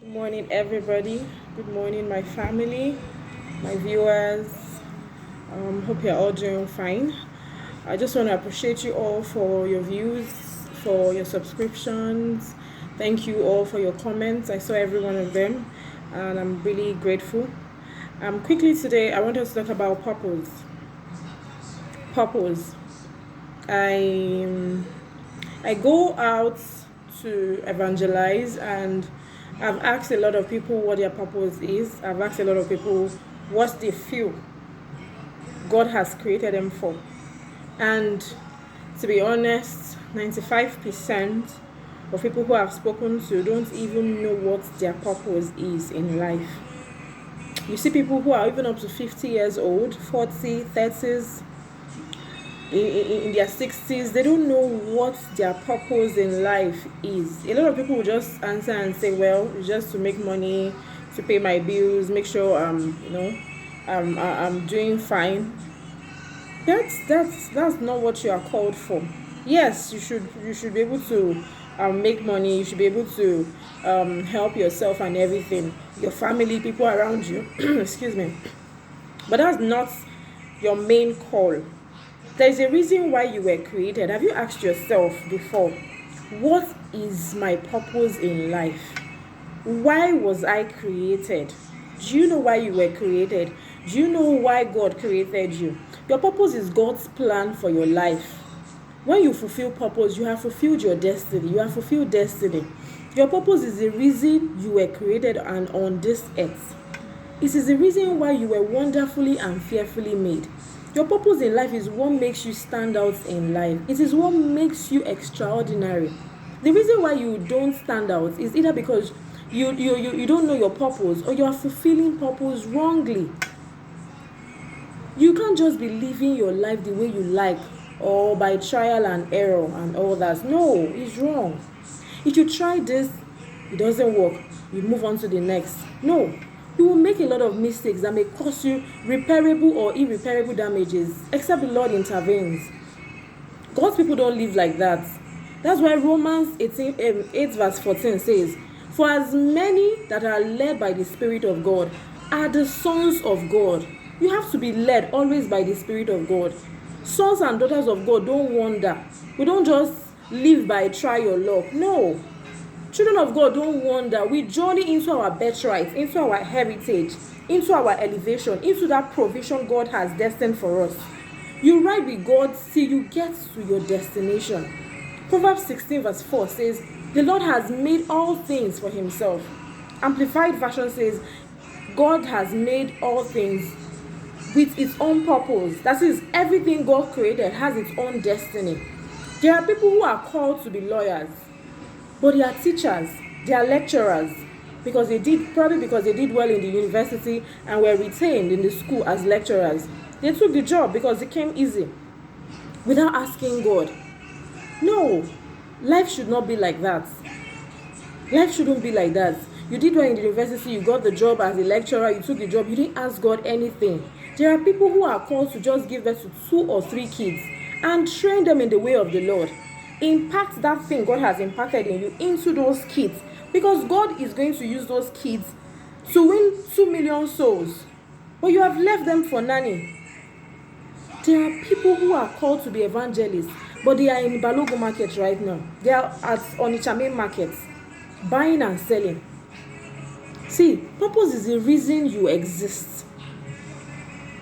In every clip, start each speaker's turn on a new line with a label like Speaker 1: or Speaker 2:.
Speaker 1: Good morning, everybody. Good morning, my family, my viewers. Hope you're all doing fine. I just want to appreciate you all for your views, for your subscriptions. Thank you all for your comments. I saw every one of them, and I'm really grateful. Quickly today, I want us to talk about purpose. Purpose. I I go out to evangelize, and I've asked a lot of people what their purpose is. I've asked a lot of people what they feel God has created them for. And to be honest, 95% of people who I've spoken to don't even know what their purpose is in life. You see people who are even up to 50 years old, 40, 30s, in their 60s, they don't know what their purpose in life is. A lot of people will just answer and say, well, it's just to make money, to pay my bills, make sure I'm doing fine. That's not what you are called for. Yes, you should be able to make money. You should be able to help yourself and everything, your family, people around you. Excuse me, but that's not your main call. There's a reason why you were created. Have you asked yourself before, what is my purpose in life? Why was I created? Do you know why you were created? Do you know why God created you? Your purpose is God's plan for your life. When you fulfill purpose, you have fulfilled your destiny. You have fulfilled destiny. Your purpose is the reason you were created and on this earth. It is the reason why you were wonderfully and fearfully made. Your purpose in life is what makes you stand out in life. It is what makes you extraordinary. The reason why you don't stand out is either because you don't know your purpose, or you are fulfilling purpose wrongly. You can't just be living your life the way you like, or by trial and error and all that. No, it's wrong. If you try this, it doesn't work, you move on to the next. No, you will make a lot of mistakes that may cause you repairable or irreparable damages, except the Lord intervenes. God's people don't live like that. That's why Romans 8 verse 14 says, for as many that are led by the Spirit of God are the sons of God. You have to be led always by the Spirit of God. Sons and daughters of God don't wander. We don't just live by try your luck. No. Children of God don't wander. We journey into our birthright, into our heritage, into our elevation, into that provision God has destined for us. You ride with God till you get to your destination. Proverbs 16 verse 4 says, the Lord has made all things for himself. Amplified version says, God has made all things with its own purpose. That is, everything God created has its own destiny. There are people who are called to be lawyers, but they are teachers, they are lecturers, because they did well in the university and were retained in the school as lecturers. They took the job because it came easy, without asking God. No, life should not be like that. Life shouldn't be like that. You did well in the university, you got the job as a lecturer, you took the job, you didn't ask God anything. There are people who are called to just give birth to 2 or 3 kids and train them in the way of the Lord. Impact that thing God has impacted in you into those kids, because God is going to use those kids to win 2 million souls, but you have left them for nanny. There are people who are called to be evangelists, but they are in Balogo market right now. They are at Onitsha main market, buying and selling. See, purpose is the reason you exist,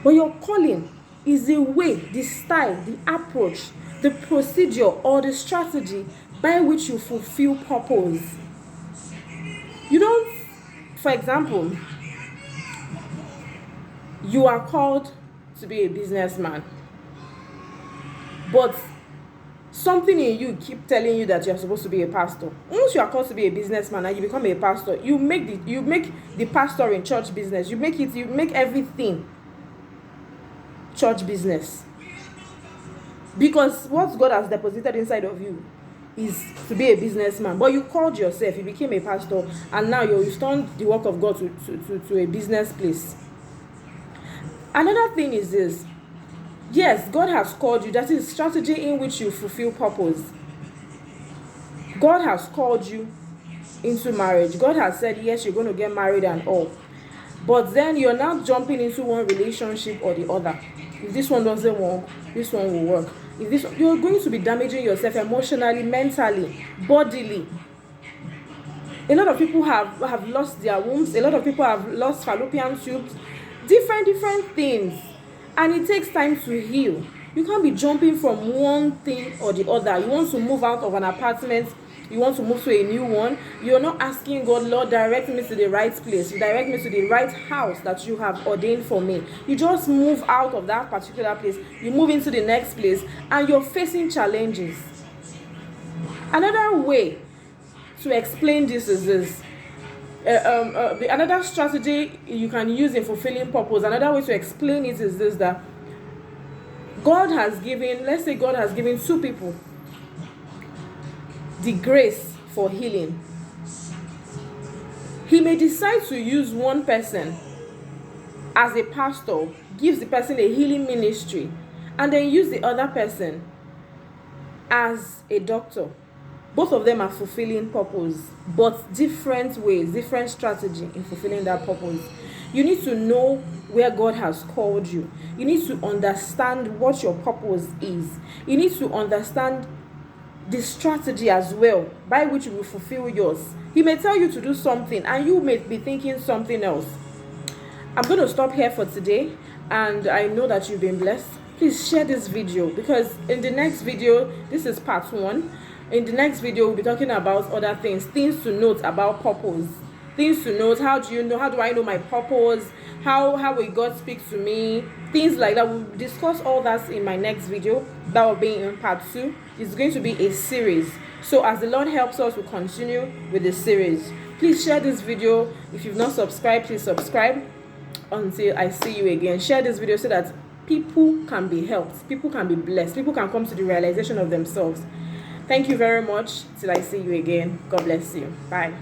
Speaker 1: but your calling is the way, the style, the approach, the procedure, or the strategy by which you fulfill purpose. You don't, for example, you are called to be a businessman, but something in you keep telling you that you're supposed to be a pastor. Once you are called to be a businessman and you become a pastor, you make the pastor in church business. You make everything church business, because what God has deposited inside of you is to be a businessman. But you called yourself, you became a pastor, and now you've turned the work of God to a business place. Another thing is this: yes, God has called you. That is strategy in which you fulfill purpose. God has called you into marriage. God has said, yes, you're going to get married and all. But then you're not jumping into one relationship or the other. If this one doesn't work, this one will work. If this, you're going to be damaging yourself emotionally, mentally, bodily. A lot of people have lost their wombs. A lot of people have lost fallopian tubes. Different things. And it takes time to heal. You can't be jumping from one thing or the other. You want to move out of an apartment, you want to move to a new one. You're not asking God, Lord, direct me to the right place. You direct me to the right house that you have ordained for me. You just move out of that particular place. You move into the next place and you're facing challenges. Another way to explain this is this. Another strategy you can use in fulfilling purpose, another way to explain it is this, that God has given, let's say God has given two people the grace for healing. He may decide to use one person as a pastor, gives the person a healing ministry, and then use the other person as a doctor. Both of them are fulfilling purpose, but different ways, different strategy in fulfilling that purpose. You need to know where God has called you. You need to understand what your purpose is. You need to understand the strategy as well by which you will fulfill yours. He may tell you to do something and you may be thinking something else. I'm going to stop here for today, and I know that you've been blessed. Please share this video, because in the next video, this is part 1. In the next video, we'll be talking about other things to note about purpose. Things to note. How do I know my purpose? How will God speak to me? Things like that. We'll discuss all that in my next video. That will be in part 2. It's going to be a series. So as the Lord helps us, we'll continue with the series. Please share this video. If you've not subscribed, please subscribe. Until I see you again, share this video so that people can be helped, people can be blessed, people can come to the realization of themselves. Thank you very much. Till I see you again. God bless you. Bye.